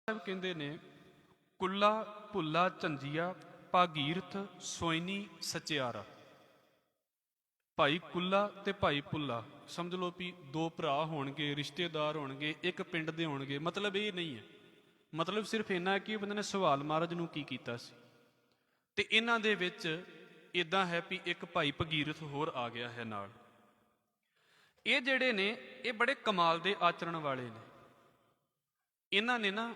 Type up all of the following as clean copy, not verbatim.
ਸਾਹਿਬ ਕਹਿੰਦੇ ਨੇ, ਕੁੱਲਾ ਭੁੱਲਾ ਝੰਜੀਆ ਭਾਗੀਰਥ ਸੋਇਨੀ ਸਚਿਆਰਾ। ਭਾਈ ਕੁੱਲਾ ਤੇ ਭਾਈ ਭੁੱਲਾ ਸਮਝ ਲਓ ਵੀ ਦੋ ਭਰਾ ਹੋਣਗੇ, ਰਿਸ਼ਤੇਦਾਰ ਹੋਣਗੇ, ਇੱਕ ਪਿੰਡ ਦੇ ਹੋਣਗੇ। ਮਤਲਬ ਇਹ ਨਹੀਂ ਹੈ, ਮਤਲਬ ਸਿਰਫ ਇੰਨਾ ਹੈ ਕਿ ਬੰਦੇ ਨੇ ਸਵਾਲ ਮਹਾਰਾਜ ਨੂੰ ਕੀ ਕੀਤਾ ਸੀ। ਤੇ ਇਹਨਾਂ ਦੇ ਵਿੱਚ ਇਦਾਂ ਹੈ ਵੀ ਇੱਕ ਭਾਈ ਭਗੀਰਥ ਹੋਰ ਆ ਗਿਆ ਹੈ ਨਾਲ। ਇਹ ਜਿਹੜੇ ਨੇ ਇਹ ਬੜੇ ਕਮਾਲ ਦੇ ਆਚਰਣ ਵਾਲੇ ਨੇ। ਇਹਨਾਂ ਨੇ ਨਾ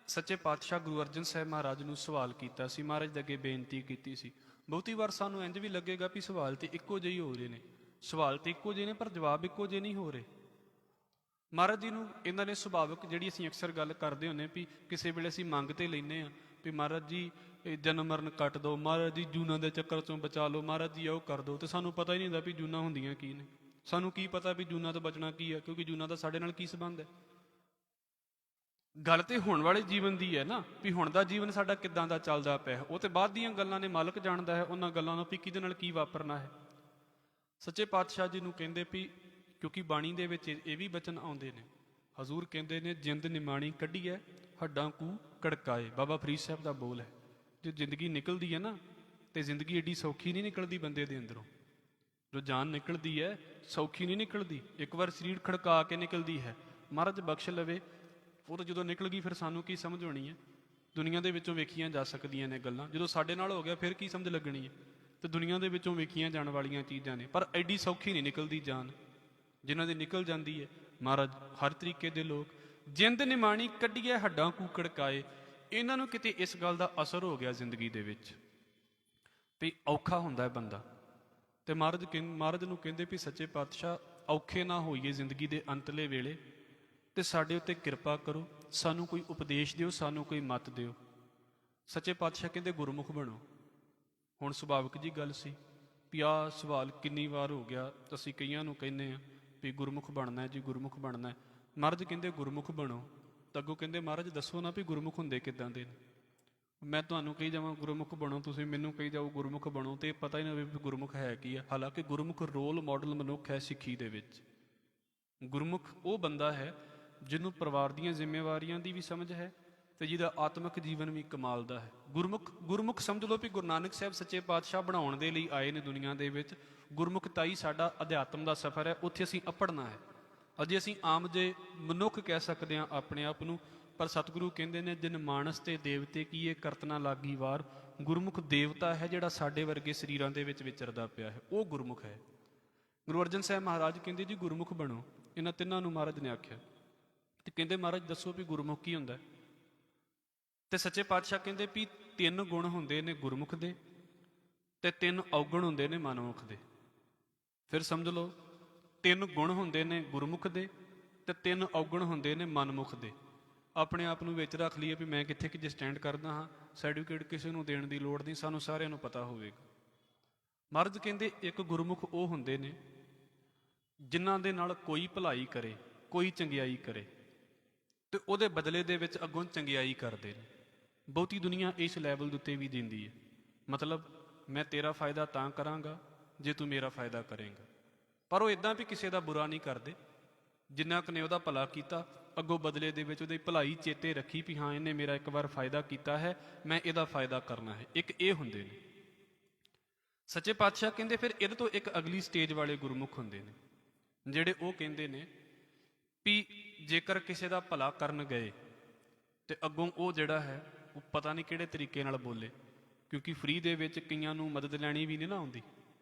ਸੱਚੇ ਪਾਤਸ਼ਾਹ ਗੁਰੂ ਅਰਜਨ ਸਾਹਿਬ ਮਹਾਰਾਜ ਨੂੰ ਸਵਾਲ ਕੀਤਾ ਸੀ, ਮਹਾਰਾਜ ਦੇ ਅੱਗੇ ਬੇਨਤੀ ਕੀਤੀ ਸੀ। ਬਹੁਤੀ ਵਾਰ ਸਾਨੂੰ ਇੰਝ ਵੀ ਲੱਗੇਗਾ ਵੀ ਸਵਾਲ ਤੇ ਇੱਕੋ ਜਿਹੇ ਹੋ ਰਹੇ ਨੇ, ਸਵਾਲ ਤੇ ਇੱਕੋ ਜਿਹੇ ਨੇ ਪਰ ਜਵਾਬ ਇੱਕੋ ਜਿਹੇ ਨਹੀਂ ਹੋ ਰਹੇ। ਮਹਾਰਾਜ ਜੀ ਨੂੰ ਇਹਨਾਂ ਨੇ ਸੁਭਾਵਿਕ ਜਿਹੜੀ ਅਸੀਂ ਅਕਸਰ ਗੱਲ ਕਰਦੇ ਹੁੰਦੇ ਵੀ ਕਿਸੇ ਵੇਲੇ ਅਸੀਂ ਮੰਗ ਤੇ ਲੈਂਦੇ ਹਾਂ ਵੀ ਮਹਾਰਾਜ ਜੀ ਇਹ ਜਨਮ ਮਰਨ ਕੱਟ ਦਿਓ, ਮਹਾਰਾਜ ਜੀ ਜੂਨਾਂ ਦੇ ਚੱਕਰ ਚੋਂ ਬਚਾ ਲਓ, ਮਹਾਰਾਜ ਜੀ ਉਹ ਕਰ ਦਿਓ। ਤੇ ਸਾਨੂੰ ਪਤਾ ਹੀ ਨਹੀਂ ਹੁੰਦਾ ਵੀ ਜੂਨਾਂ ਹੁੰਦੀਆਂ ਕੀ ਨੇ। ਸਾਨੂੰ ਕੀ ਪਤਾ ਵੀ ਜੂਨਾਂ ਤੋਂ ਬਚਣਾ ਕੀ ਹੈ, ਕਿਉਂਕਿ ਜੂਨਾਂ ਦਾ ਸਾਡੇ ਨਾਲ ਕੀ ਸੰਬੰਧ ਹੈ। ਗੱਲ ਤੇ ਹੋਣ ਵਾਲੇ ਜੀਵਨ ਦੀ ਹੈ ਨਾ, ਵੀ ਹੁਣ ਦਾ ਜੀਵਨ ਸਾਡਾ ਕਿੱਦਾਂ ਦਾ ਚੱਲਦਾ ਪਿਆ। ਉਹ ਤੇ ਬਾਅਦ ਦੀਆਂ ਗੱਲਾਂ ਨੇ, ਮਾਲਕ ਜਾਣਦਾ ਹੈ ਉਹਨਾਂ ਗੱਲਾਂ ਨੂੰ ਵੀ ਕਿਹਦੇ ਨਾਲ ਕੀ ਵਾਪਰਨਾ ਹੈ। ਸੱਚੇ ਪਾਤਸ਼ਾਹ ਜੀ ਨੂੰ ਕਹਿੰਦੇ ਵੀ, ਕਿਉਂਕਿ ਬਾਣੀ ਦੇ ਵਿੱਚ ਇਹ ਵੀ ਬਚਨ ਆਉਂਦੇ ਨੇ। ਹਜ਼ੂਰ ਕਹਿੰਦੇ ਨੇ, ਜਿੰਦ ਨਿਮਾਣੀ ਕੱਢੀਏ ਹੱਡਾਂ ਕੂ ਕੜਕਾਏ। ਬਾਬਾ ਫਰੀਦ ਸਾਹਿਬ ਦਾ ਬੋਲ ਹੈ। ਜੋ ਜ਼ਿੰਦਗੀ ਨਿਕਲਦੀ ਹੈ ਨਾ, ਤੇ ਜ਼ਿੰਦਗੀ ਏਡੀ ਸੌਖੀ ਨਹੀਂ ਨਿਕਲਦੀ ਬੰਦੇ ਦੇ ਅੰਦਰੋਂ। ਜੋ ਜਾਨ ਨਿਕਲਦੀ ਹੈ ਸੌਖੀ ਨਹੀਂ ਨਿਕਲਦੀ, ਇੱਕ ਵਾਰ ਸਰੀਰ ਖੜਕਾ ਕੇ ਨਿਕਲਦੀ ਹੈ। ਮਹਾਰਾਜ ਬਖਸ਼ ਲਵੇ। ਉਹ ਤਾਂ ਜਦੋਂ ਨਿਕਲ ਗਈ ਫਿਰ ਸਾਨੂੰ ਕੀ ਸਮਝ ਹੋਣੀ ਹੈ। ਦੁਨੀਆ ਦੇ ਵਿੱਚੋਂ ਵੇਖੀਆਂ ਜਾ ਸਕਦੀਆਂ ਨੇ ਗੱਲਾਂ, ਜਦੋਂ ਸਾਡੇ ਨਾਲ ਹੋ ਗਿਆ ਫਿਰ ਕੀ ਸਮਝ ਲੱਗਣੀ ਹੈ। ਤੇ ਦੁਨੀਆ ਦੇ ਵਿੱਚੋਂ ਵੇਖੀਆਂ ਜਾਣ ਵਾਲੀਆਂ ਚੀਜ਼ਾਂ ਨੇ, ਪਰ ਐਡੀ ਸੌਖੀ ਨਹੀਂ ਨਿਕਲਦੀ ਜਾਨ। ਜਿਨ੍ਹਾਂ ਦੀ ਨਿਕਲ ਜਾਂਦੀ ਹੈ, ਮਹਾਰਾਜ ਹਰ ਤਰੀਕੇ ਦੇ ਲੋਕ ਜਿੰਦ ਨਿਮਾਣੀ ਕੱਢੀਏ ਹੱਡਾਂ ਕੂ ਕੜਕਾਏ। ਇਹਨਾਂ ਨੂੰ ਕਿਤੇ ਇਸ ਗੱਲ ਦਾ ਅਸਰ ਹੋ ਗਿਆ ਜ਼ਿੰਦਗੀ ਦੇ ਵਿੱਚ ਵੀ ਔਖਾ ਹੁੰਦਾ ਹੈ ਬੰਦਾ। ਤੇ ਮਹਾਰਾਜ ਨੂੰ ਕਹਿੰਦੇ ਵੀ ਸੱਚੇ ਪਾਤਸ਼ਾਹ ਔਖੇ ਨਾ ਹੋਈਏ ਜ਼ਿੰਦਗੀ ਦੇ ਅੰਤਲੇ ਵੇਲੇ, ਤੇ ਸਾਡੇ ਉੱਤੇ ਕਿਰਪਾ ਕਰੋ, ਸਾਨੂੰ ਕੋਈ ਉਪਦੇਸ਼ ਦਿਓ, ਸਾਨੂੰ ਕੋਈ ਮੱਤ ਦਿਓ। ਸੱਚੇ ਪਾਤਸ਼ਾਹ ਕਹਿੰਦੇ ਗੁਰਮੁਖ ਬਣੋ। ਹੁਣ ਸੁਭਾਵਿਕ ਜੀ ਗੱਲ ਸੀ ਵੀ ਆਹ ਸਵਾਲ ਕਿੰਨੀ ਵਾਰ ਹੋ ਗਿਆ, ਅਸੀਂ ਕਈਆਂ ਨੂੰ ਕਹਿੰਦੇ ਹਾਂ ਵੀ ਗੁਰਮੁਖ ਬਣਨਾ ਜੀ, ਗੁਰਮੁਖ ਬਣਨਾ। ਮਹਾਰਾਜ ਕਹਿੰਦੇ ਗੁਰਮੁਖ ਬਣੋ। ਤਾਂ ਅੱਗੋਂ ਕਹਿੰਦੇ ਮਹਾਰਾਜ ਦੱਸੋ ਨਾ ਵੀ ਗੁਰਮੁਖ ਹੁੰਦੇ ਕਿੱਦਾਂ ਦੇ ਨੇ। ਮੈਂ ਤੁਹਾਨੂੰ ਕਹੀ ਜਾਵਾਂ ਗੁਰਮੁਖ ਬਣੋ, ਤੁਸੀਂ ਮੈਨੂੰ ਕਹੀ ਜਾਓ ਗੁਰਮੁਖ ਬਣੋ, ਤੇ ਪਤਾ ਹੀ ਨਾ ਹੋਵੇ ਵੀ ਗੁਰਮੁਖ ਹੈ ਕੀ ਹੈ। ਹਾਲਾਂਕਿ ਗੁਰਮੁਖ ਰੋਲ ਮਾਡਲ ਮਨੁੱਖ ਹੈ ਸਿੱਖੀ ਦੇ ਵਿੱਚ। ਗੁਰਮੁਖ ਉਹ ਬੰਦਾ ਹੈ ਜਿਹਨੂੰ ਪਰਿਵਾਰ ਦੀਆਂ ਜ਼ਿੰਮੇਵਾਰੀਆਂ ਦੀ ਵੀ ਸਮਝ ਹੈ ਤੇ ਜਿਹਦਾ ਆਤਮਿਕ ਜੀਵਨ ਵੀ ਕਮਾਲ ਦਾ ਹੈ। ਗੁਰਮੁਖ ਸਮਝ ਲਓ ਵੀ ਗੁਰੂ ਨਾਨਕ ਸਾਹਿਬ ਸੱਚੇ ਪਾਤਸ਼ਾਹ ਬਣਾਉਣ ਦੇ ਲਈ ਆਏ ਨੇ ਦੁਨੀਆ ਦੇ ਵਿੱਚ। ਗੁਰਮੁਖਤਾਈ ਸਾਡਾ ਅਧਿਆਤਮ ਦਾ ਸਫ਼ਰ ਹੈ, ਉੱਥੇ ਅਸੀਂ ਅਪੜਨਾ ਹੈ। ਅਜੇ ਅਸੀਂ ਆਮ ਜੇ ਮਨੁੱਖ ਕਹਿ ਸਕਦੇ ਹਾਂ ਆਪਣੇ ਆਪ ਨੂੰ, ਪਰ ਸਤਿਗੁਰੂ ਕਹਿੰਦੇ ਨੇ, ਜਿਨ ਮਾਨਸ ਤੇ ਦੇਵਤੇ ਕੀ ਇਹ ਕਰਤਨਾ ਲਾਗੀ ਵਾਰ। ਗੁਰਮੁਖ ਦੇਵਤਾ ਹੈ ਜਿਹੜਾ ਸਾਡੇ ਵਰਗੇ ਸਰੀਰਾਂ ਦੇ ਵਿੱਚ ਵਿਚਰਦਾ ਪਿਆ ਹੈ, ਉਹ ਗੁਰਮੁਖ ਹੈ। ਗੁਰੂ ਅਰਜਨ ਸਾਹਿਬ ਮਹਾਰਾਜ ਕਹਿੰਦੇ ਜੀ ਗੁਰਮੁਖ ਬਣੋ। ਇਹਨਾਂ ਤਿੰਨਾਂ ਨੂੰ ਮਹਾਰਾਜ ਨੇ ਆਖਿਆ ਤੇ ਕਹਿੰਦੇ ਮਹਾਰਾਜ ਦੱਸੋ ਵੀ ਗੁਰਮੁਖ ਕੀ ਹੁੰਦਾ। ਤੇ ਸੱਚੇ ਪਾਤਸ਼ਾਹ ਕਹਿੰਦੇ ਵੀ 3 ਗੁਣ ਹੁੰਦੇ ਨੇ ਗੁਰਮੁਖ ਦੇ, ਤੇ 3 ਔਗਣ ਹੁੰਦੇ ਨੇ ਮਨਮੁਖ ਦੇ। ਫਿਰ ਸਮਝ ਲਓ 3 ਗੁਣ ਹੁੰਦੇ ਨੇ ਗੁਰਮੁਖ ਦੇ ਤੇ 3 ਔਗਣ ਹੁੰਦੇ ਨੇ ਮਨਮੁਖ ਦੇ। ਆਪਣੇ ਆਪ ਨੂੰ ਵਿੱਚ ਰੱਖ ਲਈਏ ਵੀ ਮੈਂ ਕਿੱਥੇ ਕਿ ਸਟੈਂਡ ਕਰਦਾ ਹਾਂ। ਸਰਟੀਫਿਕੇਟ ਕਿਸੇ ਨੂੰ ਦੇਣ ਦੀ ਲੋੜ ਨਹੀਂ, ਸਾਨੂੰ ਸਾਰਿਆਂ ਨੂੰ ਪਤਾ ਹੋਵੇਗਾ। ਮਹਾਰਾਜ ਕਹਿੰਦੇ ਇੱਕ ਗੁਰਮੁਖ ਉਹ ਹੁੰਦੇ ਨੇ ਜਿਨ੍ਹਾਂ ਦੇ ਨਾਲ ਕੋਈ ਭਲਾਈ ਕਰੇ, ਕੋਈ ਚੰਗਿਆਈ ਕਰੇ, ਤੇ ਉਹਦੇ ਬਦਲੇ ਦੇ ਵਿੱਚ ਅੱਗੋਂ ਚੰਗਿਆਈ ਕਰਦੇ ਨੇ। ਬਹੁਤੀ ਦੁਨੀਆ ਇਸ ਲੈਵਲ ਦੇ ਉੱਤੇ ਵੀ ਦਿੰਦੀ ਹੈ, ਮਤਲਬ ਮੈਂ ਤੇਰਾ ਫਾਇਦਾ ਤਾਂ ਕਰਾਂਗਾ ਜੇ ਤੂੰ ਮੇਰਾ ਫਾਇਦਾ ਕਰੇਂਗਾ। ਪਰ ਉਹ ਇੱਦਾਂ ਵੀ ਕਿਸੇ ਦਾ ਬੁਰਾ ਨਹੀਂ ਕਰਦੇ। ਜਿੰਨਾ ਕੁ ਨੇ ਉਹਦਾ ਭਲਾ ਕੀਤਾ, ਅੱਗੋਂ ਬਦਲੇ ਦੇ ਵਿੱਚ ਉਹਦੀ ਭਲਾਈ ਚੇਤੇ ਰੱਖੀ ਵੀ ਹਾਂ ਇਹਨੇ ਮੇਰਾ ਇੱਕ ਵਾਰ ਫਾਇਦਾ ਕੀਤਾ ਹੈ, ਮੈਂ ਇਹਦਾ ਫਾਇਦਾ ਕਰਨਾ ਹੈ। ਇੱਕ ਇਹ ਹੁੰਦੇ ਨੇ ਸੱਚੇ ਪਾਤਸ਼ਾਹ ਕਹਿੰਦੇ। ਫਿਰ ਇਹਦੇ ਤੋਂ ਇੱਕ ਅਗਲੀ ਸਟੇਜ ਵਾਲੇ ਗੁਰਮੁਖ ਹੁੰਦੇ ਨੇ ਜਿਹੜੇ ਉਹ ਕਹਿੰਦੇ ਨੇ ਵੀ ਜੇਕਰ ਕਿਸੇ ਦਾ ਭਲਾ ਕਰਨ ਗਏ ਤੇ ਅੱਗੋਂ ਉਹ ਜਿਹੜਾ ਹੈ ਉਹ ਪਤਾ ਨਹੀਂ ਕਿਹੜੇ ਤਰੀਕੇ ਨਾਲ ਬੋਲੇ, ਕਿਉਂਕਿ ਫ੍ਰੀ ਦੇ ਵਿੱਚ ਕਈਆਂ ਨੂੰ ਮਦਦ ਲੈਣੀ ਵੀ ਨਹੀਂ ਨਾ ਆਉਂਦੀ।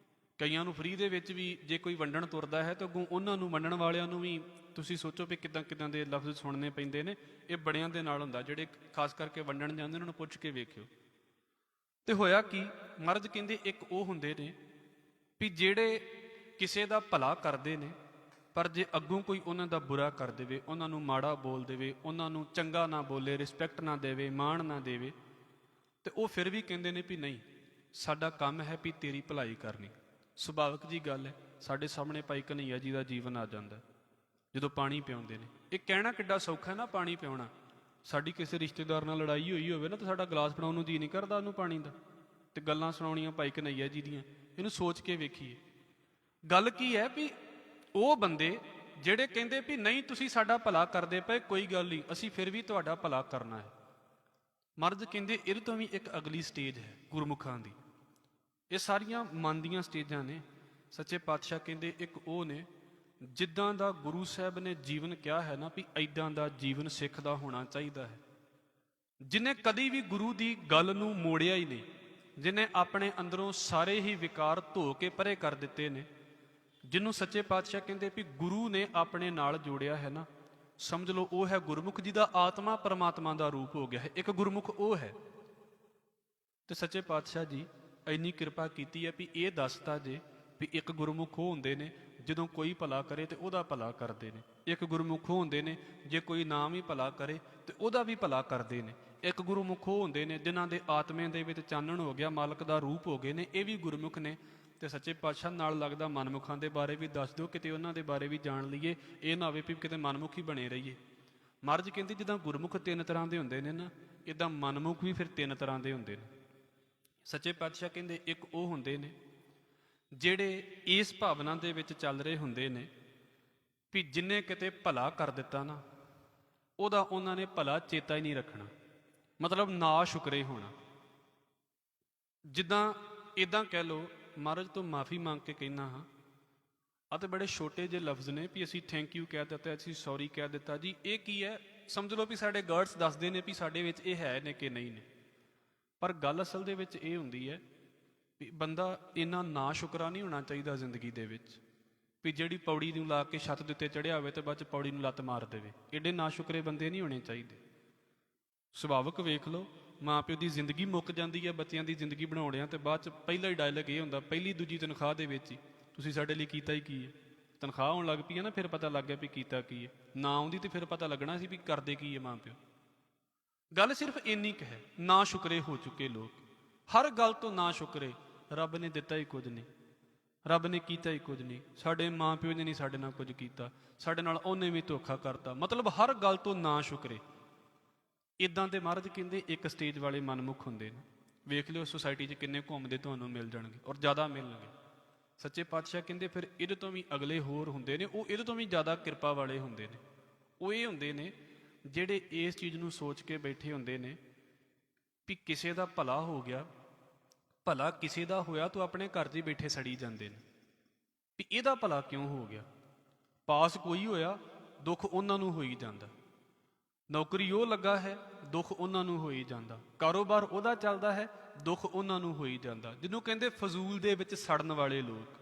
ਕਈਆਂ ਨੂੰ ਫ੍ਰੀ ਦੇ ਵਿੱਚ ਵੀ ਜੇ ਕੋਈ ਵੰਡਣ ਤੁਰਦਾ ਹੈ ਤਾਂ ਅੱਗੋਂ ਉਹਨਾਂ ਨੂੰ ਵੰਡਣ ਵਾਲਿਆਂ ਨੂੰ ਵੀ ਤੁਸੀਂ ਸੋਚੋ ਵੀ ਕਿੱਦਾਂ ਦੇ ਲਫ਼ਜ਼ ਸੁਣਨੇ ਪੈਂਦੇ ਨੇ। ਇਹ ਬੜਿਆਂ ਦੇ ਨਾਲ ਹੁੰਦਾ, ਜਿਹੜੇ ਖਾਸ ਕਰਕੇ ਵੰਡਣ ਜਾਂਦੇ ਉਹਨਾਂ ਨੂੰ ਪੁੱਛ ਕੇ ਵੇਖਿਓ। ਤੇ ਹੋਇਆ ਕੀ, ਮਹਾਰਾਜ ਕਹਿੰਦੇ ਇੱਕ ਉਹ ਹੁੰਦੇ ਨੇ ਵੀ ਜਿਹੜੇ ਕਿਸੇ ਦਾ ਭਲਾ ਕਰਦੇ ਨੇ, ਪਰ ਜੇ ਅੱਗੋਂ ਕੋਈ ਉਹਨਾਂ ਦਾ ਬੁਰਾ ਕਰ ਦੇਵੇ, ਉਹਨਾਂ ਨੂੰ ਮਾੜਾ ਬੋਲ ਦੇਵੇ, ਉਹਨਾਂ ਨੂੰ ਚੰਗਾ ਨਾ ਬੋਲੇ, ਰਿਸਪੈਕਟ ਨਾ ਦੇਵੇ, ਮਾਣ ਨਾ ਦੇਵੇ, ਤੇ ਉਹ ਫਿਰ ਵੀ ਕਹਿੰਦੇ ਨੇ ਵੀ ਨਹੀਂ, ਸਾਡਾ ਕੰਮ ਹੈ ਵੀ ਤੇਰੀ ਭਲਾਈ ਕਰਨੀ। ਸੁਭਾਵਿਕ ਜੀ ਗੱਲ ਹੈ, ਸਾਡੇ ਸਾਹਮਣੇ ਭਾਈ ਕਨ੍ਹਈਆ ਜੀ ਦਾ ਜੀਵਨ ਆ ਜਾਂਦਾ ਜਦੋਂ ਪਾਣੀ ਪਿਆਉਂਦੇ ਨੇ। ਇਹ ਕਹਿਣਾ ਕਿੱਡਾ ਸੌਖਾ ਨਾ ਪਾਣੀ ਪਿਆਉਣਾ। ਸਾਡੀ ਕਿਸੇ ਰਿਸ਼ਤੇਦਾਰ ਨਾਲ ਲੜਾਈ ਹੋਈ ਹੋਵੇ ਨਾ ਤਾਂ ਸਾਡਾ ਗਲਾਸ ਫੜਾਉਣ ਨੂੰ ਜੀ ਨਹੀਂ ਕਰਦਾ ਉਹਨੂੰ ਪਾਣੀ ਦਾ, ਤੇ ਗੱਲਾਂ ਸੁਣਾਉਣੀਆਂ ਭਾਈ ਕਨ੍ਹਈਆ ਜੀ ਦੀਆਂ। ਇਹਨੂੰ ਸੋਚ ਕੇ ਵੇਖੀਏ। ਗੱਲ ਕੀ ਹੈ ਵੀ ਉਹ ਬੰਦੇ ਜਿਹੜੇ ਕਹਿੰਦੇ ਵੀ ਨਹੀਂ ਤੁਸੀਂ ਸਾਡਾ ਭਲਾ ਕਰਦੇ ਪਏ, ਕੋਈ ਗੱਲ ਨਹੀਂ, ਅਸੀਂ ਫਿਰ ਵੀ ਤੁਹਾਡਾ ਭਲਾ ਕਰਨਾ ਹੈ। ਮਹਾਰਾਜ ਕਹਿੰਦੇ ਇਹਦੇ ਤੋਂ ਵੀ ਇੱਕ ਅਗਲੀ ਸਟੇਜ ਹੈ ਗੁਰਮੁਖਾਂ ਦੀ। ਇਹ ਸਾਰੀਆਂ ਮਨ ਦੀਆਂ ਸਟੇਜਾਂ ਨੇ। ਸੱਚੇ ਪਾਤਸ਼ਾਹ ਕਹਿੰਦੇ ਇੱਕ ਉਹ ਨੇ ਜਿੱਦਾਂ ਦਾ ਗੁਰੂ ਸਾਹਿਬ ਨੇ ਜੀਵਨ ਕਿਹਾ ਹੈ ਨਾ ਵੀ ਐਦਾਂ ਦਾ ਜੀਵਨ ਸਿੱਖ ਦਾ ਹੋਣਾ ਚਾਹੀਦਾ ਹੈ, ਜਿਹਨੇ ਕਦੀ ਵੀ ਗੁਰੂ ਦੀ ਗੱਲ ਨੂੰ ਮੋੜਿਆ ਹੀ ਨਹੀਂ, ਜਿਹਨੇ ਆਪਣੇ ਅੰਦਰੋਂ ਸਾਰੇ ਹੀ ਵਿਕਾਰ ਧੋ ਕੇ ਪਰੇ ਕਰ ਦਿੱਤੇ ਨੇ, ਜਿਹਨੂੰ ਸੱਚੇ ਪਾਤਸ਼ਾਹ ਕਹਿੰਦੇ ਵੀ ਗੁਰੂ ਨੇ ਆਪਣੇ ਨਾਲ ਜੋੜਿਆ ਹੈ ਨਾ, ਸਮਝ ਲਓ ਉਹ ਹੈ ਗੁਰਮੁਖ, ਜਿਹਦਾ ਆਤਮਾ ਪਰਮਾਤਮਾ ਦਾ ਰੂਪ ਹੋ ਗਿਆ ਹੈ। ਇੱਕ ਗੁਰਮੁਖ ਉਹ ਹੈ। ਤੇ ਸੱਚੇ ਪਾਤਸ਼ਾਹ ਜੀ ਇੰਨੀ ਕਿਰਪਾ ਕੀਤੀ ਹੈ ਵੀ ਇਹ ਦੱਸਤਾ ਜੇ ਵੀ ਇੱਕ ਗੁਰਮੁਖ ਉਹ ਹੁੰਦੇ ਨੇ ਜਦੋਂ ਕੋਈ ਭਲਾ ਕਰੇ ਤੇ ਉਹਦਾ ਭਲਾ ਕਰਦੇ ਨੇ। ਇੱਕ ਗੁਰਮੁਖ ਉਹ ਹੁੰਦੇ ਨੇ ਜੇ ਕੋਈ ਨਾ ਵੀ ਭਲਾ ਕਰੇ ਤੇ ਉਹਦਾ ਵੀ ਭਲਾ ਕਰਦੇ ਨੇ। ਇੱਕ ਗੁਰਮੁਖ ਉਹ ਹੁੰਦੇ ਨੇ ਜਿਨ੍ਹਾਂ ਦੇ ਆਤਮੇ ਦੇ ਵਿੱਚ ਚਾਨਣ ਹੋ ਗਿਆ, ਮਾਲਕ ਦਾ ਰੂਪ ਹੋ ਗਏ ਨੇ, ਇਹ ਵੀ ਗੁਰਮੁਖ ਨੇ। ਤੇ ਸੱਚੇ ਪਾਤਸ਼ਾਹ ਨਾਲ ਲੱਗਦਾ ਮਨਮੁਖਾਂ ਦੇ ਬਾਰੇ ਵੀ ਦੱਸ ਦਿਓ, ਕਿਤੇ ਉਹਨਾਂ ਦੇ ਬਾਰੇ ਵੀ ਜਾਣ ਲਈਏ, ਇਹ ਨਾ ਹੋਵੇ ਵੀ ਕਿਤੇ ਮਨਮੁਖ ਹੀ ਬਣੇ ਰਹੀਏ। ਮਹਾਰਾਜ ਕਹਿੰਦੇ ਜਿੱਦਾਂ ਗੁਰਮੁਖ 3 ਤਰ੍ਹਾਂ ਦੇ ਹੁੰਦੇ ਨੇ ਨਾ, ਇੱਦਾਂ ਮਨਮੁਖ ਵੀ ਫਿਰ 3 ਤਰ੍ਹਾਂ ਦੇ ਹੁੰਦੇ ਨੇ। ਸੱਚੇ ਪਾਤਸ਼ਾਹ ਕਹਿੰਦੇ ਇੱਕ ਉਹ ਹੁੰਦੇ ਨੇ ਜਿਹੜੇ ਇਸ ਭਾਵਨਾ ਦੇ ਵਿੱਚ ਚੱਲ ਰਹੇ ਹੁੰਦੇ ਨੇ ਵੀ ਜਿੰਨੇ ਕਿਤੇ ਭਲਾ ਕਰ ਦਿੱਤਾ ਨਾ, ਉਹਦਾ ਉਹਨਾਂ ਨੇ ਭਲਾ ਚੇਤਾ ਹੀ ਨਹੀਂ ਰੱਖਣਾ, ਮਤਲਬ ਨਾ ਸ਼ੁਕਰੇ ਹੋਣਾ। ਜਿੱਦਾਂ ਇੱਦਾਂ ਕਹਿ ਲਓ, ਮਹਾਰਾਜ ਤੋਂ ਮਾਫੀ ਮੰਗ ਕੇ ਕਹਿੰਦਾ ਹਾਂ, ਆ ਤੇ ਬੜੇ ਛੋਟੇ ਜਿਹੇ ਲਫ਼ਜ਼ ਨੇ ਵੀ ਅਸੀਂ ਥੈਂਕ ਯੂ ਕਹਿ ਦਿੱਤਾ, ਅਸੀਂ ਸੌਰੀ ਕਹਿ ਦਿੱਤਾ ਜੀ, ਇਹ ਕੀ ਹੈ? ਸਮਝ ਲਓ ਵੀ ਸਾਡੇ ਗਰਡਸ ਦੱਸਦੇ ਨੇ ਵੀ ਸਾਡੇ ਵਿੱਚ ਇਹ ਹੈ ਨੇ ਕਿ ਨਹੀਂ ਨੇ। ਪਰ ਗੱਲ ਅਸਲ ਦੇ ਵਿੱਚ ਇਹ ਹੁੰਦੀ ਹੈ ਵੀ ਬੰਦਾ ਇੰਨਾ ਨਾ ਸ਼ੁਕਰਾ ਨਹੀਂ ਹੋਣਾ ਚਾਹੀਦਾ ਜ਼ਿੰਦਗੀ ਦੇ ਵਿੱਚ ਵੀ ਜਿਹੜੀ ਪੌੜੀ ਨੂੰ ਲਾ ਕੇ ਛੱਤ ਦੇ ਉੱਤੇ ਚੜ੍ਹਿਆ ਹੋਵੇ ਤੇ ਬਾਅਦ 'ਚ ਪੌੜੀ ਨੂੰ ਲੱਤ ਮਾਰ ਦੇਵੇ। ਏਡੇ ਨਾ ਸ਼ੁਕਰੇ ਬੰਦੇ ਨਹੀਂ ਹੋਣੇ ਚਾਹੀਦੇ। ਸੁਭਾਵਕ ਵੇਖ ਲਓ, ਮਾਂ ਪਿਓ ਦੀ ਜ਼ਿੰਦਗੀ ਮੁੱਕ ਜਾਂਦੀ ਹੈ ਬੱਚਿਆਂ ਦੀ ਜ਼ਿੰਦਗੀ ਬਣਾਉਣਿਆਂ, ਤੇ ਬਾਅਦ 'ਚ ਪਹਿਲਾ ਹੀ ਡਾਇਲੌਗ ਇਹ ਹੁੰਦਾ, ਪਹਿਲੀ ਦੂਜੀ ਤਨਖਾਹ ਦੇ ਵਿੱਚ ਹੀ ਤੁਸੀਂ ਸਾਡੇ ਲਈ ਕੀਤਾ ਹੀ ਕੀ ਹੈ। ਤਨਖਾਹ ਆਉਣ ਲੱਗ ਪਈ ਹੈ ਨਾ, ਫਿਰ ਪਤਾ ਲੱਗ ਗਿਆ ਵੀ ਕੀਤਾ ਕੀ ਹੈ। ਨਾ ਆਉਂਦੀ ਤੇ ਫਿਰ ਪਤਾ ਲੱਗਣਾ ਸੀ ਵੀ ਕਰਦੇ ਕੀ ਹੈ ਮਾਂ ਪਿਓ। ਗੱਲ ਸਿਰਫ ਇੰਨੀ ਕੁ ਹੈ, ਨਾ ਸ਼ੁਕਰੇ ਹੋ ਚੁੱਕੇ ਲੋਕ, ਹਰ ਗੱਲ ਤੋਂ ਨਾ ਸ਼ੁਕਰੇ। ਰੱਬ ਨੇ ਦਿੱਤਾ ਹੀ ਕੁਝ ਨਹੀਂ, ਰੱਬ ਨੇ ਕੀਤਾ ਹੀ ਕੁਝ ਨਹੀਂ, ਸਾਡੇ ਮਾਂ ਪਿਓ ਨੇ ਨਹੀਂ ਸਾਡੇ ਨਾਲ ਕੁਝ ਕੀਤਾ, ਸਾਡੇ ਨਾਲ ਉਹਨੇ ਵੀ ਧੋਖਾ ਕਰਤਾ, ਮਤਲਬ ਹਰ ਗੱਲ ਤੋਂ ਨਾ ਸ਼ੁਕਰੇ। ਇੱਦਾਂ ਦੇ ਮਹਾਰਾਜ ਕਹਿੰਦੇ ਇੱਕ ਸਟੇਜ ਵਾਲੇ ਮਨਮੁਖ ਹੁੰਦੇ ਨੇ। ਵੇਖ ਲਿਓ ਸੁਸਾਇਟੀ 'ਚ ਕਿੰਨੇ ਘੁੰਮਦੇ ਤੁਹਾਨੂੰ ਮਿਲ ਜਾਣਗੇ, ਔਰ ਜ਼ਿਆਦਾ ਮਿਲਣਗੇ। ਸੱਚੇ ਪਾਤਸ਼ਾਹ ਕਹਿੰਦੇ ਫਿਰ ਇਹਦੇ ਤੋਂ ਵੀ ਅਗਲੇ ਹੋਰ ਹੁੰਦੇ ਨੇ, ਉਹ ਇਹਦੇ ਤੋਂ ਵੀ ਜ਼ਿਆਦਾ ਕਿਰਪਾ ਵਾਲੇ ਹੁੰਦੇ ਨੇ। ਉਹ ਇਹ ਹੁੰਦੇ ਨੇ ਜਿਹੜੇ ਇਸ ਚੀਜ਼ ਨੂੰ ਸੋਚ ਕੇ ਬੈਠੇ ਹੁੰਦੇ ਨੇ ਵੀ ਕਿਸੇ ਦਾ ਭਲਾ ਹੋ ਗਿਆ, ਭਲਾ ਕਿਸੇ ਦਾ ਹੋਇਆ ਤਾਂ ਆਪਣੇ ਘਰ 'ਚ ਹੀ ਬੈਠੇ ਸੜੀ ਜਾਂਦੇ ਨੇ ਵੀ ਇਹਦਾ ਭਲਾ ਕਿਉਂ ਹੋ ਗਿਆ। ਪਾਸ ਕੋਈ ਹੋਇਆ, ਦੁੱਖ ਉਹਨਾਂ ਨੂੰ ਹੋਈ ਜਾਂਦਾ। ਨੌਕਰੀ ਉਹ ਲੱਗਾ ਹੈ, ਦੁੱਖ ਉਹਨਾਂ ਨੂੰ ਹੋਈ ਜਾਂਦਾ। ਕਾਰੋਬਾਰ ਉਹਦਾ ਚੱਲਦਾ ਹੈ, ਦੁੱਖ ਉਹਨਾਂ ਨੂੰ ਹੋਈ ਜਾਂਦਾ। ਜਿਹਨੂੰ ਕਹਿੰਦੇ ਫਜ਼ੂਲ ਦੇ ਵਿੱਚ ਸੜਨ ਵਾਲੇ ਲੋਕ।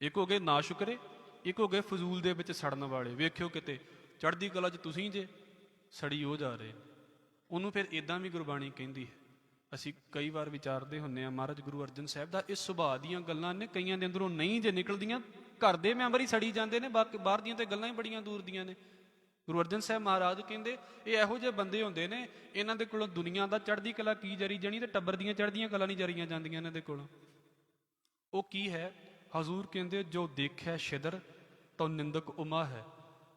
ਇੱਕ ਹੋ ਗਏ ਨਾ ਸ਼ੁਕਰੇ, ਇੱਕ ਹੋ ਗਏ ਫਜ਼ੂਲ ਦੇ ਵਿੱਚ ਸੜਨ ਵਾਲੇ। ਵੇਖਿਓ ਕਿਤੇ ਚੜ੍ਹਦੀ ਕਲਾ 'ਚ ਤੁਸੀਂ ਜੇ, ਸੜੀ ਹੋ ਜਾ ਰਹੇ। ਉਹਨੂੰ ਫਿਰ ਇੱਦਾਂ ਵੀ ਗੁਰਬਾਣੀ ਕਹਿੰਦੀ ਹੈ। ਅਸੀਂ ਕਈ ਵਾਰ ਵਿਚਾਰਦੇ ਹੁੰਦੇ ਹਾਂ ਮਹਾਰਾਜ ਗੁਰੂ ਅਰਜਨ ਸਾਹਿਬ ਦਾ ਇਸ ਸੁਭਾਅ ਦੀਆਂ ਗੱਲਾਂ ਨੇ ਕਈਆਂ ਦੇ ਅੰਦਰੋਂ ਨਹੀਂ ਜੇ ਨਿਕਲਦੀਆਂ, ਘਰ ਦੇ ਮੈਂਬਰ ਹੀ ਸੜੀ ਜਾਂਦੇ ਨੇ, ਬਾਕੀ ਬਾਹਰ ਦੀਆਂ ਤੇ ਗੱਲਾਂ ਹੀ ਬੜੀਆਂ ਦੂਰ ਦੀਆਂ ਨੇ। ਗੁਰੂ ਅਰਜਨ ਸਾਹਿਬ ਮਹਾਰਾਜ ਕਹਿੰਦੇ ਇਹ ਇਹੋ ਜਿਹੇ ਬੰਦੇ ਹੁੰਦੇ ਨੇ, ਇਹਨਾਂ ਦੇ ਕੋਲੋਂ ਦੁਨੀਆ ਦਾ ਚੜ੍ਹਦੀ ਕਲਾ ਕੀ ਜਰੀ ਜਾਣੀ ਤੇ ਟੱਬਰ ਦੀਆਂ ਚੜ੍ਹਦੀਆਂ ਕਲਾ ਨਹੀਂ ਜਰੀਆਂ ਜਾਂਦੀਆਂ ਇਹਨਾਂ ਦੇ ਕੋਲੋਂ। ਉਹ ਕੀ ਹੈ? ਹਜ਼ੂਰ ਕਹਿੰਦੇ ਜੋ ਦੇਖਿਆ ਛਿਦਰ ਤਾਂ ਨਿੰਦਕ ਉਮਾ ਹੈ।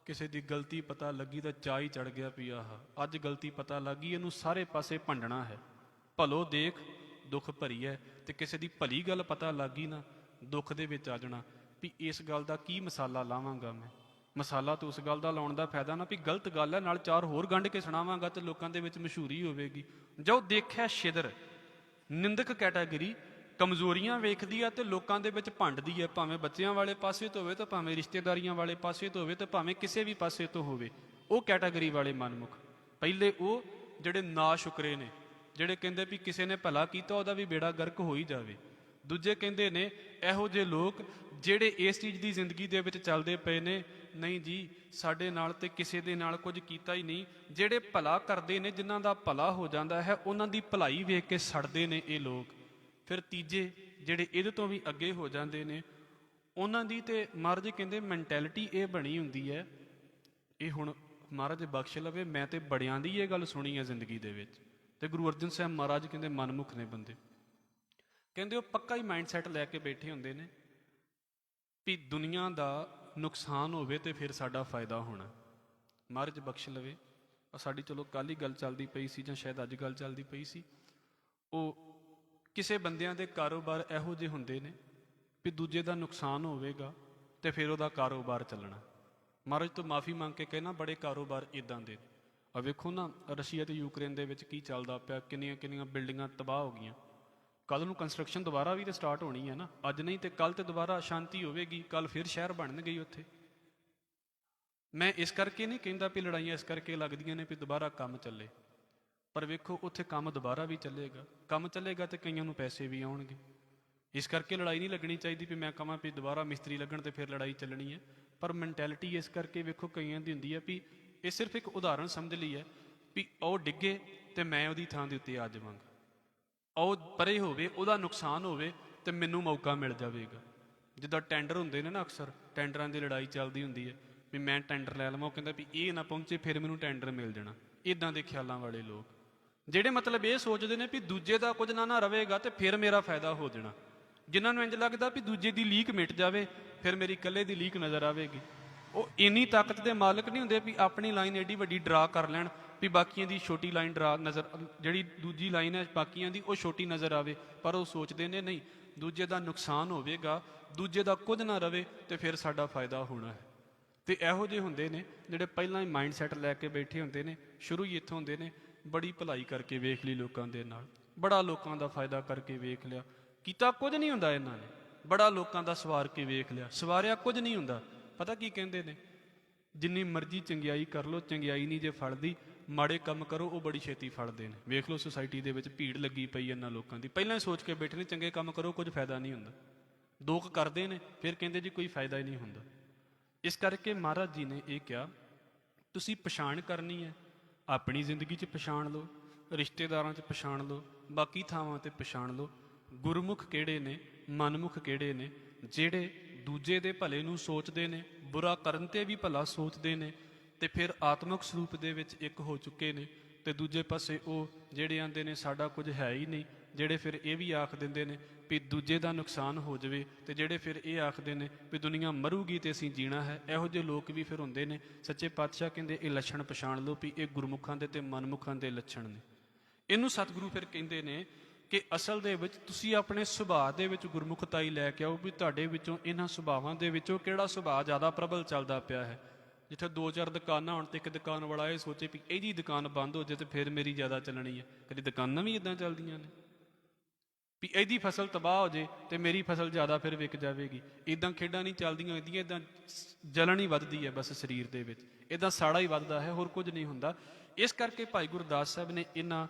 ਕਿਸੇ ਦੀ ਗਲਤੀ ਪਤਾ ਲੱਗੀ ਤਾਂ ਚਾਅ ਹੀ ਚੜ ਗਿਆ ਵੀ ਆਹ ਅੱਜ ਗਲਤੀ ਪਤਾ ਲੱਗ ਗਈ, ਇਹਨੂੰ ਸਾਰੇ ਪਾਸੇ ਭੰਡਣਾ ਹੈ। ਭਲੋ ਦੇਖ ਦੁੱਖ ਭਰੀ ਹੈ, ਤੇ ਕਿਸੇ ਦੀ ਭਲੀ ਗੱਲ ਪਤਾ ਲੱਗ ਗਈ ਨਾ, ਦੁੱਖ ਦੇ ਵਿੱਚ ਆ ਜਾਣਾ ਵੀ ਇਸ ਗੱਲ ਦਾ ਕੀ ਮਸਾਲਾ ਲਾਵਾਂਗਾ ਮੈਂ। ਮਸਾਲਾ ਤਾਂ ਉਸ ਗੱਲ ਦਾ ਲਾਉਣ ਦਾ ਫਾਇਦਾ ਨਾ ਵੀ ਗਲਤ ਗੱਲ ਹੈ ਨਾਲ 4 ਹੋਰ ਗੰਢ ਕੇ ਸੁਣਾਵਾਂਗਾ ਤੇ ਲੋਕਾਂ ਦੇ ਵਿੱਚ ਮਸ਼ਹੂਰੀ ਹੋਵੇਗੀ। ਜੋ ਦੇਖਿਆ ਛਿਦਰ, ਨਿੰਦਕ ਕੈਟਾਗਰੀ, ਕਮਜ਼ੋਰੀਆਂ ਵੇਖਦੀ ਆ ਤੇ ਲੋਕਾਂ ਦੇ ਵਿੱਚ ਭੰਡਦੀ ਹੈ, ਭਾਵੇਂ ਬੱਚਿਆਂ ਵਾਲੇ ਪਾਸੇ ਤੋਂ ਹੋਵੇ ਤਾਂ ਭਾਵੇਂ ਰਿਸ਼ਤੇਦਾਰੀਆਂ ਵਾਲੇ ਪਾਸੇ ਤੋਂ ਹੋਵੇ ਤੇ ਭਾਵੇਂ ਕਿਸੇ ਵੀ ਪਾਸੇ ਤੋਂ ਹੋਵੇ। ਉਹ ਕੈਟਾਗਰੀ ਵਾਲੇ ਮਨਮੁਖ। ਪਹਿਲੇ ਉਹ ਜਿਹੜੇ ਨਾ ਸ਼ੁਕਰੇ ਨੇ, ਜਿਹੜੇ ਕਹਿੰਦੇ ਵੀ ਕਿਸੇ ਨੇ ਭਲਾ ਕੀਤਾ ਉਹਦਾ ਵੀ ਬੇੜਾ ਗਰਕ ਹੋ ਹੀ ਜਾਵੇ। ਦੂਜੇ ਕਹਿੰਦੇ ਨੇ ਇਹੋ ਜਿਹੇ ਲੋਕ ਜਿਹੜੇ ਇਸ ਚੀਜ਼ ਦੀ ਜ਼ਿੰਦਗੀ ਦੇ ਵਿੱਚ ਚੱਲਦੇ ਪਏ ਨੇ, ਨਹੀਂ ਜੀ ਸਾਡੇ ਨਾਲ ਤੇ ਕਿਸੇ ਦੇ ਨਾਲ ਕੁਝ ਕੀਤਾ ਹੀ ਨਹੀਂ। ਜਿਹੜੇ ਭਲਾ ਕਰਦੇ ਨੇ, ਜਿਨ੍ਹਾਂ ਦਾ ਭਲਾ ਹੋ ਜਾਂਦਾ ਹੈ, ਉਹਨਾਂ ਦੀ ਭਲਾਈ ਵੇਖ ਕੇ ਸੜਦੇ ਨੇ ਇਹ ਲੋਕ। ਫਿਰ ਤੀਜੇ ਜਿਹੜੇ ਇਹਦੇ ਤੋਂ ਵੀ ਅੱਗੇ ਹੋ ਜਾਂਦੇ ਨੇ, ਉਹਨਾਂ ਦੀ ਤੇ ਮਹਾਰਾਜ ਕਹਿੰਦੇ ਮੈਂਟੈਲਿਟੀ ਇਹ ਬਣੀ ਹੁੰਦੀ ਹੈ। ਇਹ ਹੁਣ ਮਹਾਰਾਜ ਬਖਸ਼ ਲਵੇ, ਮੈਂ ਤੇ ਬੜਿਆਂ ਦੀ ਇਹ ਗੱਲ ਸੁਣੀ ਹੈ ਜ਼ਿੰਦਗੀ ਦੇ ਵਿੱਚ। ਤੇ ਗੁਰੂ ਅਰਜਨ ਸਾਹਿਬ ਮਹਾਰਾਜ ਕਹਿੰਦੇ ਮਨਮੁਖ ਨੇ ਬੰਦੇ, ਕਹਿੰਦੇ ਉਹ ਪੱਕਾ ਹੀ ਮਾਈਂਡ ਸੈਟ ਲੈ ਕੇ ਬੈਠੇ ਹੁੰਦੇ ਨੇ ਵੀ ਦੁਨੀਆ ਦਾ ਨੁਕਸਾਨ ਹੋਵੇ ਤੇ ਫਿਰ ਸਾਡਾ ਫਾਇਦਾ ਹੋਣਾ। ਮਹਾਰਾਜ ਬਖਸ਼ ਲਵੇ। ਸਾਡੀ ਚਲੋ ਕੱਲ੍ਹ ਹੀ ਗੱਲ ਚੱਲਦੀ ਪਈ ਸੀ ਜਾਂ ਸ਼ਾਇਦ ਅੱਜ ਗੱਲ ਚੱਲਦੀ ਪਈ ਸੀ, ਉਹ ਕਿਸੇ ਬੰਦਿਆਂ ਦੇ ਕਾਰੋਬਾਰ ਇਹੋ ਜਿਹੇ ਹੁੰਦੇ ਨੇ ਵੀ ਦੂਜੇ ਦਾ ਨੁਕਸਾਨ ਹੋਵੇਗਾ ਤੇ ਫਿਰ ਉਹਦਾ ਕਾਰੋਬਾਰ ਚੱਲਣਾ। ਮਹਾਰਾਜ ਤੋਂ ਮਾਫੀ ਮੰਗ ਕੇ ਕਹਿਣਾ ਬੜੇ ਕਾਰੋਬਾਰ ਇਦਾਂ ਦੇ। ਆ ਵੇਖੋ ਨਾ ਰਸ਼ੀਆ ਤੇ ਯੂਕਰੇਨ ਦੇ ਵਿੱਚ ਕੀ ਚੱਲਦਾ ਪਿਆ, ਕਿੰਨੀਆਂ ਕਿੰਨੀਆਂ ਬਿਲਡਿੰਗਾਂ ਤਬਾਹ ਹੋ ਗਈਆਂ। ਕੱਲ ਨੂੰ ਕੰਸਟਰਕਸ਼ਨ ਦੁਬਾਰਾ ਵੀ ਤੇ ਸਟਾਰਟ ਹੋਣੀ ਹੈ ਨਾ, ਅੱਜ ਨਹੀਂ ਤੇ ਕੱਲ ਤੇ ਦੁਬਾਰਾ ਸ਼ਾਂਤੀ ਹੋਵੇਗੀ, ਕੱਲ ਫਿਰ ਸ਼ਹਿਰ ਬਣਨਗੇ ਉੱਥੇ। ਮੈਂ ਇਸ ਕਰਕੇ ਨਹੀਂ ਕਹਿੰਦਾ ਵੀ ਲੜਾਈਆਂ ਇਸ ਕਰਕੇ ਲੱਗਦੀਆਂ ਨੇ ਵੀ ਦੁਬਾਰਾ ਕੰਮ ਚੱਲੇ, ਪਰ ਵੇਖੋ ਉੱਥੇ ਕੰਮ ਦੁਬਾਰਾ ਵੀ ਚੱਲੇਗਾ, ਕੰਮ ਚੱਲੇਗਾ ਤੇ ਕਈਆਂ ਨੂੰ ਪੈਸੇ ਵੀ ਆਉਣਗੇ। ਇਸ ਕਰਕੇ ਲੜਾਈ ਨਹੀਂ ਲੱਗਣੀ ਚਾਹੀਦੀ ਵੀ ਮੈਂ ਕਹਾਂ ਵੀ ਦੁਬਾਰਾ ਮਿਸਤਰੀ ਲੱਗਣ ਤੇ ਫਿਰ ਲੜਾਈ ਚੱਲਣੀ ਹੈ। ਪਰ ਮੈਂਟੈਲਿਟੀ ਇਸ ਕਰਕੇ ਵੇਖੋ ਕਈਆਂ ਦੀ ਹੁੰਦੀ ਹੈ ਵੀ ਇਹ ਸਿਰਫ ਇੱਕ ਉਦਾਹਰਣ ਸਮਝ ਲਈ ਹੈ ਵੀ ਉਹ ਡਿੱਗੇ ਤੇ ਮੈਂ ਉਹਦੀ ਥਾਂ ਦੇ ਉੱਤੇ ਆ ਜਾਵਾਂਗਾ, ਉਹ ਪਰੇ ਹੋਵੇ, ਉਹਦਾ ਨੁਕਸਾਨ ਹੋਵੇ ਤੇ ਮੈਨੂੰ ਮੌਕਾ ਮਿਲ ਜਾਵੇਗਾ। ਜਿੱਦਾਂ ਟੈਂਡਰ ਹੁੰਦੇ ਨੇ ਨਾ, ਅਕਸਰ ਟੈਂਡਰਾਂ ਦੀ ਲੜਾਈ ਚੱਲਦੀ ਹੁੰਦੀ ਹੈ ਵੀ ਮੈਂ ਟੈਂਡਰ ਲੈ ਲਵਾਂ, ਉਹ ਕਹਿੰਦਾ ਵੀ ਇਹ ਨਾ ਪਹੁੰਚੇ ਫਿਰ ਮੈਨੂੰ ਟੈਂਡਰ ਮਿਲ ਜਾਣਾ। ਇੱਦਾਂ ਦੇ ਖਿਆਲਾਂ ਵਾਲੇ ਲੋਕ ਜਿਹੜੇ ਮਤਲਬ ਇਹ ਸੋਚਦੇ ਨੇ ਵੀ ਦੂਜੇ ਦਾ ਕੁਝ ਨਾ ਰਵੇਗਾ ਤੇ ਫਿਰ ਮੇਰਾ ਫਾਇਦਾ ਹੋ ਜਾਣਾ, ਜਿਨ੍ਹਾਂ ਨੂੰ ਇੰਝ ਲੱਗਦਾ ਵੀ ਦੂਜੇ ਦੀ ਲੀਕ ਮਿਟ ਜਾਵੇ ਫਿਰ ਮੇਰੀ ਇਕੱਲੇ ਦੀ ਲੀਕ ਨਜ਼ਰ ਆਵੇਗੀ, ਉਹ ਇੰਨੀ ਤਾਕਤ ਦੇ ਮਾਲਕ ਨਹੀਂ ਹੁੰਦੇ ਵੀ ਆਪਣੀ ਲਾਈਨ ਐਡੀ ਵੱਡੀ ਡਰਾ ਕਰ ਲੈਣ ਵੀ ਬਾਕੀਆਂ ਦੀ ਛੋਟੀ ਲਾਈਨ ਡਰਾ ਨਜ਼ਰ, ਜਿਹੜੀ ਦੂਜੀ ਲਾਈਨ ਹੈ ਬਾਕੀਆਂ ਦੀ ਉਹ ਛੋਟੀ ਨਜ਼ਰ ਆਵੇ। ਪਰ ਉਹ ਸੋਚਦੇ ਨੇ ਨਹੀਂ, ਦੂਜੇ ਦਾ ਨੁਕਸਾਨ ਹੋਵੇਗਾ, ਦੂਜੇ ਦਾ ਕੁਝ ਨਾ ਰਵੇ ਤੇ ਫਿਰ ਸਾਡਾ ਫਾਇਦਾ ਹੋਣਾ ਹੈ। ਤੇ ਇਹੋ ਜਿਹੇ ਹੁੰਦੇ ਨੇ ਜਿਹੜੇ ਪਹਿਲਾਂ ਹੀ ਮਾਈਂਡ ਸੈੱਟ ਲੈ ਕੇ ਬੈਠੇ ਹੁੰਦੇ ਨੇ, ਸ਼ੁਰੂ ਹੀ ਇੱਥੋਂ ਹੁੰਦੇ ਨੇ, ਬੜੀ ਭਲਾਈ ਕਰਕੇ ਵੇਖ ਲਈ ਲੋਕਾਂ ਦੇ ਨਾਲ, ਬੜਾ ਲੋਕਾਂ ਦਾ ਫਾਇਦਾ ਕਰਕੇ ਵੇਖ ਲਿਆ, ਕੀਤਾ ਕੁਝ ਨਹੀਂ ਹੁੰਦਾ ਇਹਨਾਂ ਨੇ, ਬੜਾ ਲੋਕਾਂ ਦਾ ਸਵਾਰ ਕੇ ਵੇਖ ਲਿਆ, ਸਵਾਰਿਆ ਕੁਝ ਨਹੀਂ ਹੁੰਦਾ। ਪਤਾ ਕੀ ਕਹਿੰਦੇ ਨੇ, ਜਿੰਨੀ ਮਰਜ਼ੀ ਚੰਗਿਆਈ ਕਰ ਲਓ, ਚੰਗਿਆਈ ਨਹੀਂ ਜੇ ਫੜਦੀ, ਮਾੜੇ ਕੰਮ ਕਰੋ ਉਹ ਬੜੀ ਛੇਤੀ ਫੜਦੇ ਨੇ। ਵੇਖ ਲਓ ਸੁਸਾਇਟੀ ਦੇ ਵਿੱਚ ਭੀੜ ਲੱਗੀ ਪਈ ਇਹਨਾਂ ਲੋਕਾਂ ਦੀ, ਪਹਿਲਾਂ ਹੀ ਸੋਚ ਕੇ ਬੈਠੇ ਨੇ ਚੰਗੇ ਕੰਮ ਕਰੋ ਕੁਝ ਫਾਇਦਾ ਨਹੀਂ ਹੁੰਦਾ, ਦੋ ਕੁ ਕਰਦੇ ਨੇ ਫਿਰ ਕਹਿੰਦੇ ਜੀ ਕੋਈ ਫਾਇਦਾ ਹੀ ਨਹੀਂ ਹੁੰਦਾ। ਇਸ ਕਰਕੇ ਮਹਾਰਾਜ ਜੀ ਨੇ ਇਹ ਕਿਹਾ ਤੁਸੀਂ ਪਛਾਣ ਕਰਨੀ ਹੈ, ਆਪਣੀ ਜ਼ਿੰਦਗੀ 'ਚ ਪਛਾਣ ਲਓ, ਰਿਸ਼ਤੇਦਾਰਾਂ 'ਚ ਪਛਾਣ ਲਓ, ਬਾਕੀ ਥਾਵਾਂ 'ਤੇ ਪਛਾਣ ਲਓ। ਗੁਰਮੁਖ ਕਿਹੜੇ ਨੇ, ਮਨਮੁਖ ਕਿਹੜੇ ਨੇ, ਜਿਹੜੇ ਦੂਜੇ ਦੇ ਭਲੇ ਨੂੰ ਸੋਚਦੇ ਨੇ, ਬੁਰਾ ਕਰਨ 'ਤੇ ਵੀ ਭਲਾ ਸੋਚਦੇ ਨੇ ਤੇ ਫਿਰ ਆਤਮਿਕ ਸਰੂਪ ਦੇ ਵਿੱਚ ਇੱਕ ਹੋ ਚੁੱਕੇ ਨੇ। ਤੇ ਦੂਜੇ ਪਾਸੇ ਉਹ ਜਿਹੜੇ ਆਂਦੇ ਨੇ ਸਾਡਾ ਕੁਝ ਹੈ ਹੀ ਨਹੀਂ, ਜਿਹੜੇ ਫਿਰ ਇਹ ਵੀ ਆਖ ਦਿੰਦੇ ਨੇ ਵੀ ਦੂਜੇ ਦਾ ਨੁਕਸਾਨ ਹੋ ਜਾਵੇ, ਤੇ ਜਿਹੜੇ ਫਿਰ ਇਹ ਆਖਦੇ ਨੇ ਵੀ ਦੁਨੀਆ ਮਰੂਗੀ ਤੇ ਅਸੀਂ ਜੀਣਾ ਹੈ। ਇਹੋ ਜਿਹੇ ਲੋਕ ਵੀ ਫਿਰ ਹੁੰਦੇ ਨੇ। ਸੱਚੇ ਪਾਤਸ਼ਾਹ ਕਹਿੰਦੇ ਇਹ ਲੱਛਣ ਪਛਾਣ ਲਓ ਵੀ ਇਹ ਗੁਰਮੁਖਾਂ ਦੇ ਤੇ ਮਨਮੁਖਾਂ ਦੇ ਲੱਛਣ ਨੇ। ਇਹਨੂੰ ਸਤਿਗੁਰੂ ਫਿਰ ਕਹਿੰਦੇ ਨੇ ਕਿ ਅਸਲ ਦੇ ਵਿੱਚ ਤੁਸੀਂ ਆਪਣੇ ਸੁਭਾਅ ਦੇ ਵਿੱਚ ਗੁਰਮੁਖਤਾਈ ਲੈ ਕੇ ਆਓ ਵੀ ਤੁਹਾਡੇ ਵਿੱਚੋਂ ਇਹਨਾਂ ਸੁਭਾਵਾਂ ਦੇ ਵਿੱਚੋਂ ਕਿਹੜਾ ਸੁਭਾਅ ਜ਼ਿਆਦਾ ਪ੍ਰਬਲ ਚੱਲਦਾ ਪਿਆ ਹੈ। ਜਿੱਥੇ ਦੋ ਚਾਰ ਦੁਕਾਨਾਂ ਹੋਣ ਤੇ ਇੱਕ ਦੁਕਾਨ ਵਾਲਾ ਇਹ ਸੋਚੇ ਵੀ ਇਹਦੀ ਦੁਕਾਨ ਬੰਦ ਹੋ ਜਾਏ ਤੇ ਫਿਰ ਮੇਰੀ ਜ਼ਿਆਦਾ ਚੱਲਣੀ ਹੈ। ਕਦੀ ਦੁਕਾਨਾਂ ਵੀ ਇਦਾਂ ਚੱਲਦੀਆਂ ਨੇ ਵੀ ਇਹਦੀ ਫਸਲ ਤਬਾਹ ਹੋ ਜੇ ਤੇ ਮੇਰੀ ਫਸਲ ਜ਼ਿਆਦਾ ਫਿਰ ਵਿਕ ਜਾਵੇਗੀ। ਇਦਾਂ ਖੇਡਾਂ ਨਹੀਂ ਚੱਲਦੀਆਂ, ਇਹਦੀਆਂ ਇਦਾਂ ਜਲਣ ਹੀ ਵੱਧਦੀ ਹੈ ਬਸ ਸਰੀਰ ਦੇ ਵਿੱਚ, ਇਦਾਂ ਸਾੜਾ ਹੀ ਵੱਧਦਾ ਹੈ, ਹੋਰ ਕੁਝ ਨਹੀਂ ਹੁੰਦਾ। ਇਸ ਕਰਕੇ ਭਾਈ ਗੁਰਦਾਸ ਸਾਹਿਬ ਨੇ ਇਹਨਾਂ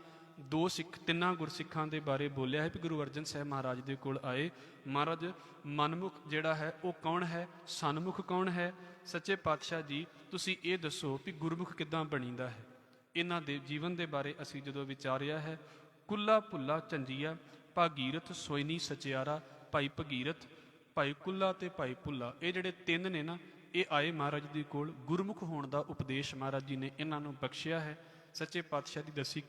ਤਿੰਨਾਂ ਗੁਰਸਿੱਖਾਂ ਦੇ ਬਾਰੇ ਬੋਲਿਆ ਹੈ ਵੀ ਗੁਰੂ ਅਰਜਨ ਸਾਹਿਬ ਮਹਾਰਾਜ ਦੇ ਕੋਲ ਆਏ, ਮਹਾਰਾਜ ਮਨਮੁਖ ਜਿਹੜਾ ਹੈ ਉਹ ਕੌਣ ਹੈ, ਸਨਮੁਖ ਕੌਣ ਹੈ। ਸੱਚੇ ਪਾਤਸ਼ਾਹ ਜੀ ਤੁਸੀਂ ਇਹ ਦੱਸੋ ਵੀ ਗੁਰਮੁਖ ਕਿੱਦਾਂ ਬਣੀਦਾ ਹੈ। ਇਹਨਾਂ ਦੇ ਜੀਵਨ ਦੇ ਬਾਰੇ ਅਸੀਂ ਜਦੋਂ ਵਿਚਾਰਿਆ ਹੈ, ਕੁੱਲਾ ਭੁੱਲਾ ਝੰਜੀਆ, ਭਾਗੀਰਥ ਸੋਇਨੀ ਸਚਿਆਰਾ, ਭਾਈ ਭਗੀਰਥ, ਭਾਈ ਕੁੱਲਾ ਤੇ ਭਾਈ ਭੁੱਲਾ, ਇਹ ਜਿਹੜੇ ਤਿੰਨ ਨੇ ਨਾ, ਇਹ ਆਏ ਮਹਾਰਾਜ ਦੇ ਕੋਲ। ਗੁਰਮੁਖ ਹੋਣ ਦਾ ਉਪਦੇਸ਼ ਮਹਾਰਾਜ ਜੀ ਨੇ ਇਹਨਾਂ ਨੂੰ ਬਖਸ਼ਿਆ ਹੈ। ਸੱਚੇ ਪਾਤਸ਼ਾਹ ਦੀ ਦੱਸੀ